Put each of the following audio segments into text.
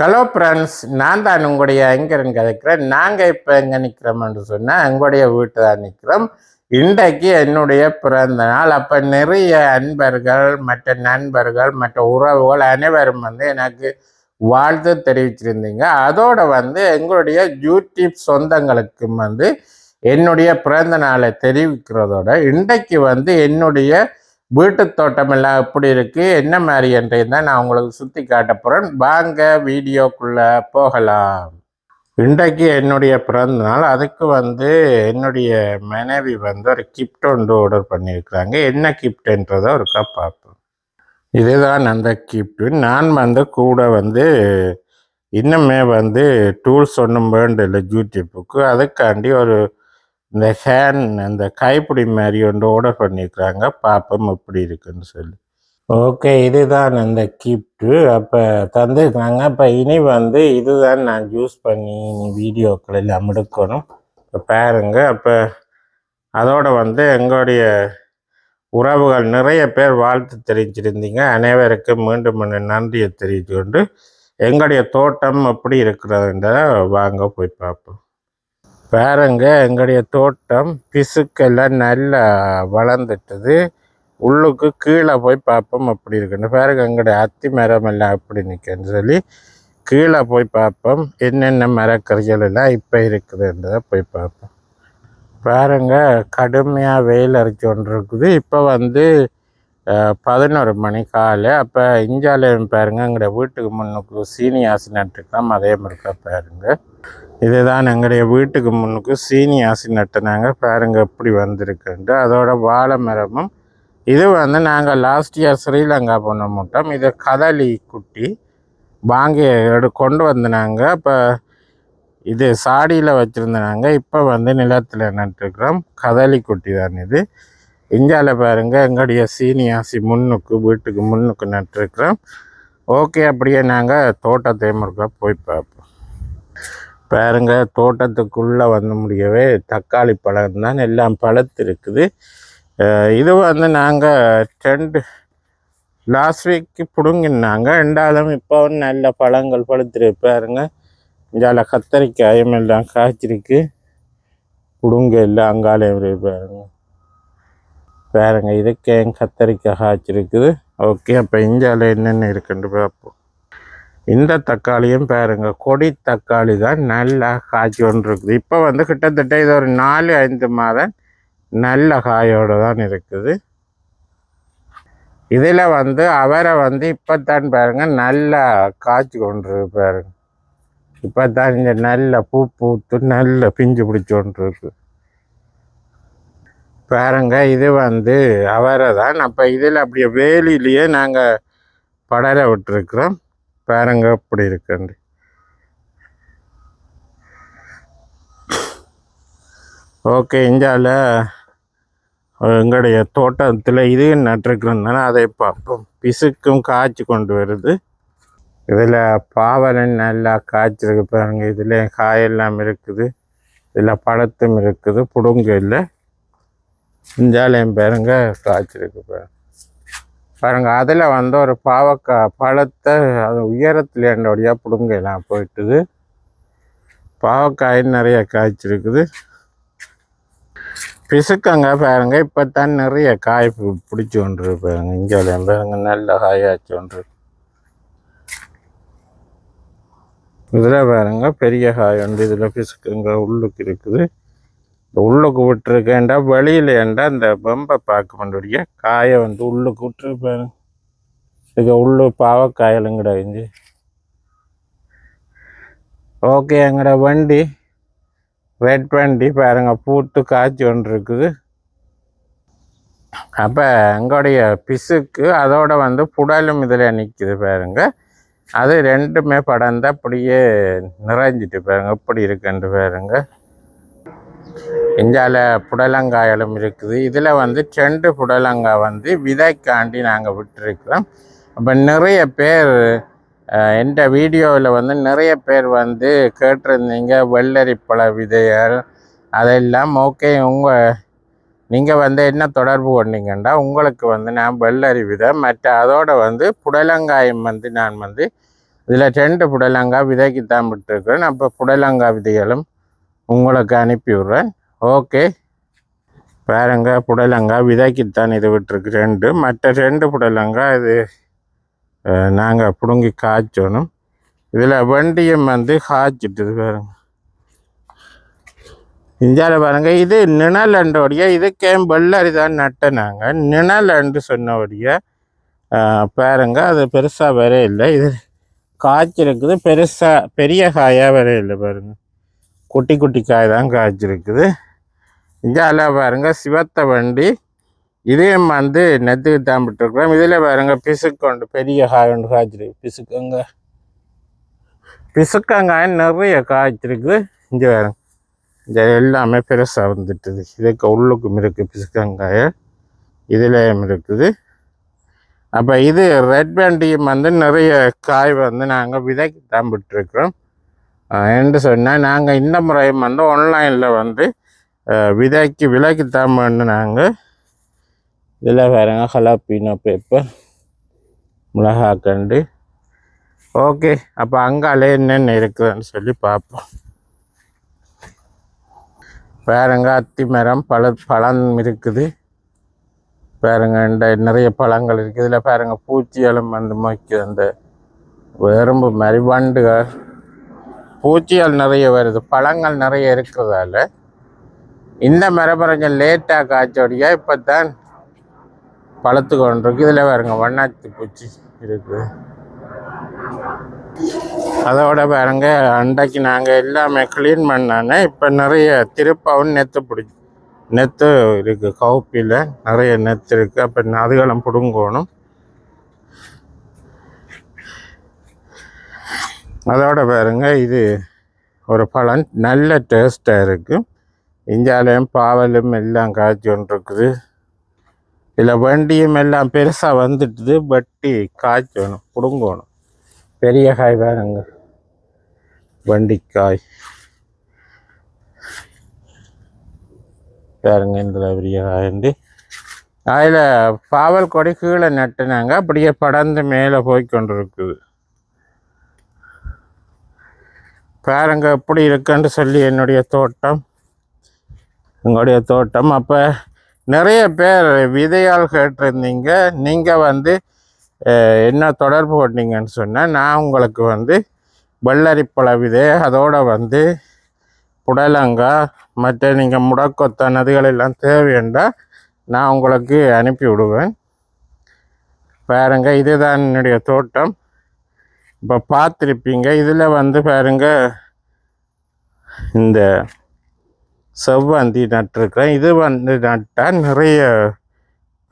Hello friends, நான் தான் உங்களுடைய ஐங்கரன் கதைக்கிறேன். நாங்கள் இப்போ எங்கே நிற்கிறோம்னு சொன்னால் எங்களுடைய வீட்டு தான் நிற்கிறோம். இன்றைக்கு என்னுடைய பிறந்த நாள். அப்போ நிறைய அன்பர்கள், மற்ற நண்பர்கள், மற்ற உறவுகள் அனைவரும் எனக்கு வாழ்த்து தெரிவிச்சிருந்தீங்க. அதோடு எங்களுடைய யூடியூப் சொந்தங்களுக்கும் என்னுடைய பிறந்த நாளை தெரிவிக்கிறதோட இன்றைக்கு என்னுடைய வீட்டு தோட்டம் எல்லாம் எப்படி இருக்கு, என்ன மாதிரி என்றதையும் தான் நான் உங்களுக்கு சுற்றி காட்ட போகிறேன். வாங்க வீடியோக்குள்ளே போகலாம். இன்றைக்கு என்னுடைய பிறந்த நாள். அதுக்கு என்னுடைய மனைவி ஒரு கிஃப்ட் ஒன்று ஆர்டர் பண்ணியிருக்கிறாங்க. என்ன கிஃப்ட்ன்றதை ஒருக்கா பார்ப்போம். இதுதான் அந்த கிஃப்ட்டு. நான் கூட இன்னுமே டூல்ஸ் ஒன்றும் வேண்டில்லை யூடியூப்புக்கு. அதுக்காண்டி இந்த அந்த கைப்பிடி மாதிரி ஒன்று ஆர்டர் பண்ணியிருக்கிறாங்க. பார்ப்போம் எப்படி இருக்குன்னு சொல்லி. ஓகே, இதுதான் அந்த கிஃப்ட்டு. அப்போ தந்துருக்குறாங்க. அப்போ இனி இதுதான் நான் யூஸ் பண்ணி வீடியோக்கள் எல்லாம் எடுக்கணும். இப்போ பாருங்க. அப்போ அதோடு எங்களுடைய உறவுகள் நிறைய பேர் வாழ்த்து தெரிவிச்சிருந்தீங்க. அனைவருக்கும் மீண்டும் நன்றியை தெரிவித்து கொண்டு எங்களுடைய தோட்டம் எப்படி இருக்கிறதுன்றதை வாங்க போய் பார்ப்போம். பாருங்க, எங்களுடைய தோட்டம் பிசுக்கெல்லாம் நல்லா வளர்ந்துட்டுது. உள்ளுக்கு கீழே போய் பார்ப்போம் அப்படி இருக்குன்னு. பாருங்க, எங்களுடைய அத்தி மரம் எல்லாம் எப்படி நிற்குன்னு சொல்லி கீழே போய் பார்ப்போம். என்னென்ன மரக்கறிகள் எல்லாம் இப்போ இருக்குதுன்றதை போய் பார்ப்போம். பாருங்க, கடுமையாக வெயில் அரைச்சி கொண்டு இருக்குது. இப்போ 11 மணி காலை. அப்போ இஞ்சாலையும் பாருங்க, எங்களுடைய வீட்டுக்கு முன்னுக்கு சீனி ஆசி நட்டுக்கலாம். அதே மாதிரிக்கா பாருங்க, இதுதான் எங்களுடைய வீட்டுக்கு முன்னுக்கு சீனி ஆசி நட்டுனாங்க. பாருங்க எப்படி வந்திருக்குன்ட்டு. அதோட வாழை மரமும் இது நாங்கள் லாஸ்ட் இயர் ஸ்ரீலங்கா போன மூட்டம். இது கதலி குட்டி வாங்கி கொண்டு வந்தாங்க. அப்போ இது சாடியில் வச்சுருந்தாங்க. இப்போ நிலத்தில் நட்டுருக்குறோம். கதலி குட்டி தான் இது. இஞ்சால பாருங்க, எங்களுடைய சீனி ஆசி முன்னுக்கு வீட்டுக்கு முன்னுக்கு நட்டுருக்குறோம். ஓகே, அப்படியே நாங்கள் தோட்டத்தை முருக்கா போய் பார்ப்போம். பாருங்க, தோட்டத்துக்குள்ளே முடியவே தக்காளி பழம் தான் எல்லாம் பழுத்து இருக்குது. இது நாங்கள் லாஸ்ட் வீக்கு பிடுங்கினாங்க. ரெண்டாலும் இப்போ நல்ல பழங்கள் பழுத்துருக்கு. பாருங்க, இஞ்சால கத்தரிக்காயும் எல்லாம் காய்ச்சிருக்கு. பிடுங்க எல்லாம் அங்காலையும் பாருங்க. பாருங்க, இதுக்கு கத்தரிக்காய் காய்ச்சிருக்குது. ஓகே, அப்போ இஞ்சால என்னென்ன இருக்குன்னு பார்ப்போம். இந்த தக்காளியும் பாருங்க, கொடி தக்காளி தான் நல்லா காய்ச்சி கொண்டு இருக்குது. இப்போ கிட்டத்தட்ட இது ஒரு 4-5 மாதம் நல்ல காயோடு தான் இருக்குது. இதில் அவரை இப்போ தான் பாருங்க நல்லா காய்ச்சி கொண்டு பாருங்க. இப்போ தான் இந்த நல்ல பூ பூத்து நல்ல பிஞ்சு பிடிச்சி கொண்டு இருக்கு. பாருங்க, இது அவரை தான். அப்போ இதில் அப்படியே வேலியிலேயே நாங்கள் படர விட்டுருக்குறோம். பாருங்க எப்படி இருக்குண்டு. ஓகே, இந்தியாவில் எங்களுடைய தோட்டத்தில் இது நட்டுருக்குறதுனால அதை பார்ப்போம். பிசுக்கும் காய்ச்சி கொண்டு வருது. இதில் பாவலன் நல்லா காய்ச்சிருக்கு பாருங்க. இதில் காயெல்லாம் இருக்குது. இதில் பழத்தும் இருக்குது. புடுங்க இல்லை. இஞ்சாலையும் பாருங்க காய்ச்சிருக்கு பாருங்க. பாருங்க, அதில் ஒரு பாவக்காய் பழத்தை அது உயரத்தில் என்னோடையா பிடுங்கலாம் போயிட்டுது. பாவக்காய் நிறைய காய்ச்சிருக்குது. பிசுக்கங்க பாருங்க, இப்போ தான் நிறைய காய் பிடிச்சி கொண்டு பாருங்க. இஞ்சாலையும் பாருங்க நல்ல காயாச்சு கொண்டு. இதில் பாருங்க பெரிய காய் இதில் பிசுக்குங்க உள்ளுக்கு இருக்குது. உள்ளுக்கு விட்டுருக்கேன்டா வெளியில் ஏண்டா இந்த பம்பை பார்க்க முடிய காயை உள்ளுக்கு விட்டுருப்பேன். இதுக்கு உள்ளு பாவக்காயலும் கிடையாது. ஓகே, எங்கட வண்டி ரெட் வண்டி பாருங்க பூத்து காய்ச்சி கொண்டு இருக்குது. அப்போ எங்களுடைய பிசுக்கு அதோட புடலும் இதில் நிற்கிது பாருங்க. அது ரெண்டுமே படர்ந்து அப்படியே நிறைஞ்சிட்டு பாருங்க எப்படி இருக்குன்னு பாருங்க. இஞ்சால புடலங்காயலும் இருக்குது. இதில் 2 புடலங்காய் விதைக்காண்டி நாங்கள் விட்டுருக்கிறோம். அப்போ நிறைய பேர் எந்த வீடியோவில் நிறைய பேர் கேட்டிருந்தீங்க வெள்ளரிப்பழ விதைகள் அதெல்லாம். ஓகே, நீங்கள் என்ன தொடர்பு கொண்டீங்கன்னா உங்களுக்கு நான் வெள்ளரி விதை மற்ற அதோட புடலங்காயம் நான் இதில் 2 புடலங்காய் விதைக்கு தான் விட்டுருக்கேன். அப்போ புடலங்காய் விதைகளும் உங்களுக்கு அனுப்பி விட்றேன். ஓகே, பாருங்க, புடலங்காய் விதைக்குத்தான் இது விட்டுருக்கு 2. மற்ற 2 புடலங்காய் இது நாங்கள் பிடுங்கி காய்ச்சணும். இதில் வண்டியும் வந்து காய்ச்சிட்டுது பாருங்க. இந்தியாவில் பாருங்க, இது நிழலண்டோடைய இதுக்கே வெள்ளரி தான் நட்டினாங்க. நிழலண்டு சொன்னபடிய பாருங்க, அது பெருசாக வர இல்லை. இது காய்ச்சிருக்குது, பெருசாக பெரிய காயாக வர இல்லை பாருங்க. குட்டி குட்டி காய் தான் காய்ச்சிருக்குது. இந்தியாவில் பாருங்க சிவத்த வண்டி இதையும் வந்து நெத்துக்கு தாம்பிட்டுருக்குறோம். இதில் பாருங்க பிசுக்கொண்டு பெரிய காய் ஒன்று காய்ச்சிருக்கு. பிசுக்கங்காய் நிறைய காய்ச்சிருக்குது. இங்கே பாருங்க, இந்த எல்லாமே பெருசாக வந்துட்டுது. இதுக்கு உள்ளுக்கும் இருக்குது பிசுக்கங்காய, இதுலேயும் இருக்குது. அப்போ இது ரெட் பேண்டியும் வந்து நிறைய காய் வந்து நாங்கள் விதைக்கு தாம்பிட்டுருக்குறோம். என்று சொன்னால் நாங்கள் இந்த முறையும் வந்து ஆன்லைனில் வந்து விதைக்கு விலைக்கு தாம்பன்னு நாங்கள் இதில் பாருங்க ஹலாப்பீனோ பேப்பர், மிளகாக்கண்டு. ஓகே, அப்போ அங்காலே என்னென்ன இருக்குதுன்னு சொல்லி பார்ப்போம். பாருங்க, அத்தி மரம் பழம் இருக்குது பாருங்க. நிறைய பழங்கள் இருக்குது. இதில் பாருங்க பூச்சிகளும் வந்து மொய்க்குது. அந்த எறும்பு மாதிரி வண்டுகள் பூச்சிகள் நிறைய வருது. பழங்கள் நிறைய இருக்கிறதால இந்த மரம் கொஞ்சம் லேட்டாக காய்ச்சோடியா இப்போ தான் பழுத்து கொண்டிருக்கு. இதில் பாருங்க வண்ணாத்தி பூச்சி இருக்குது. அதோட பாருங்க, அன்றைக்கு நாங்கள் எல்லாமே க்ளீன் பண்ணானே இப்போ நிறைய திருப்பவும் நெத்து இருக்குது. கவுப்பியில் நிறைய நெத்து இருக்குது. அப்போ அதுகளும் பிடுங்கணும். அதோட பாருங்க, இது ஒரு பழம் நல்ல டேஸ்ட்டாக இருக்குது. இஞ்சாலையும் பாவலும் எல்லாம் காய்ச்சி கொண்டிருக்குது. இதில் வண்டியும் எல்லாம் பெருசாக வந்துட்டுது. வட்டி காய்ச்சணும், பிடுங்கணும். பெரிய காய் பாருங்க, வண்டிக்காய் பாருங்க. இந்த பெரிய காய்ண்டு அதில் பாவல் கொடி கீழே நட்டுனாங்க. அப்படியே படர்ந்து மேலே போய்கொண்டு இருக்குது. பாருங்க எப்படி இருக்குன்னு சொல்லி என்னுடைய தோட்டம், உங்களுடைய தோட்டம். அப்போ நிறைய பேர் விதையால் கேட்டிருந்தீங்க. நீங்கள் வந்து என்ன தொடர்பு கொண்டீங்கன்னு சொன்னால், நான் உங்களுக்கு வந்து வெள்ளரிப்பழ விதை, அதோடு வந்து புடலங்காய், மற்ற நீங்கள் முடக்கொத்தான் அதுகளெல்லாம் தேவையண்டா நான் உங்களுக்கு அனுப்பி விடுவேன். பாருங்க, இதுதான் என்னுடைய தோட்டம். இப்போ பார்த்துருப்பீங்க. இதில் வந்து பாருங்க, இந்த செவ்வந்தி நட்டுருக்கேன். இது வந்து நட்டால் நிறைய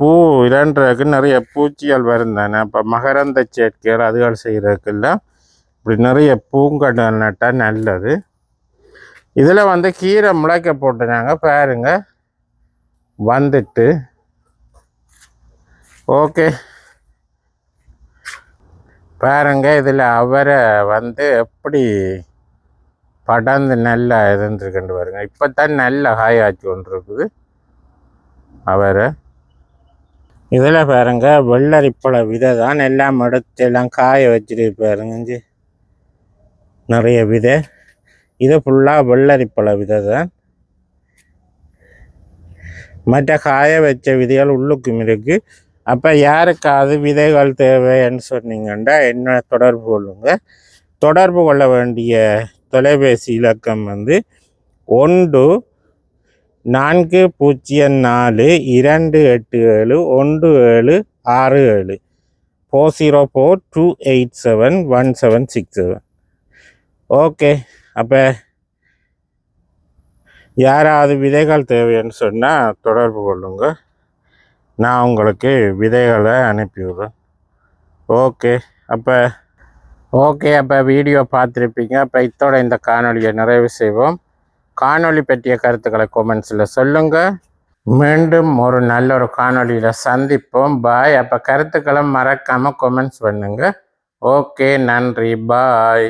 பூ இரண்டுக்கு நிறைய பூச்சிகள் வரும் தானே. அப்போ மகரந்த சேர்க்கைகள் அதுகள் செய்கிறதுக்கெல்லாம் இப்படி நிறைய பூங்கடல் நட்டால் நல்லது. இதில் வந்து கீரை முளைக்க போட்டுனாங்க பாருங்க, வந்துட்டு. ஓகே, பாருங்க, இதில் அவரை வந்து எப்படி படர்ந்து நல்லா இருந்துருக்குன்னு பாருங்க. இப்போ தான் நல்ல காயாச்சு கொண்டு இருக்குது அவரை. இதில் பாருங்க வெள்ளரிப்பழ விதை தான் எல்லாம் எடுத்து எல்லாம் காய வச்சுட்டு பாருங்க. நிறைய விதை. இது ஃபுல்லாக வெள்ளரிப்பழ விதை தான். மற்ற காய வச்ச விதைகள் உள்ளுக்கும் இருக்குது. அப்போ யாருக்காவது விதைகள் தேவைன்னு சொன்னீங்கன்னா என்ன தொடர்பு கொள்ளுங்க. தொடர்பு கொள்ள வேண்டிய தொலைபேசி இலக்கம் வந்து 1404287176 4042871767. ஓகே, அப்போ யாராவது விதைகள் தேவைன்னு சொன்னால் தொடர்பு கொள்ளுங்க. நான் உங்களுக்கு விதைகளை அனுப்பிவிடுறேன். ஓகே, அப்போ வீடியோ பார்த்துருப்பீங்க. அப்போ இதோட இந்த காணொலியை நிறைவு செய்வோம். காணொலி பற்றிய கருத்துக்களை கமெண்ட்ஸில் சொல்லுங்கள். மீண்டும் ஒரு நல்ல ஒரு காணொலியில் சந்திப்போம். பாய். அப்போ கருத்துக்களை மறக்காமல் கமெண்ட்ஸ் பண்ணுங்கள். ஓகே, நன்றி, பாய்.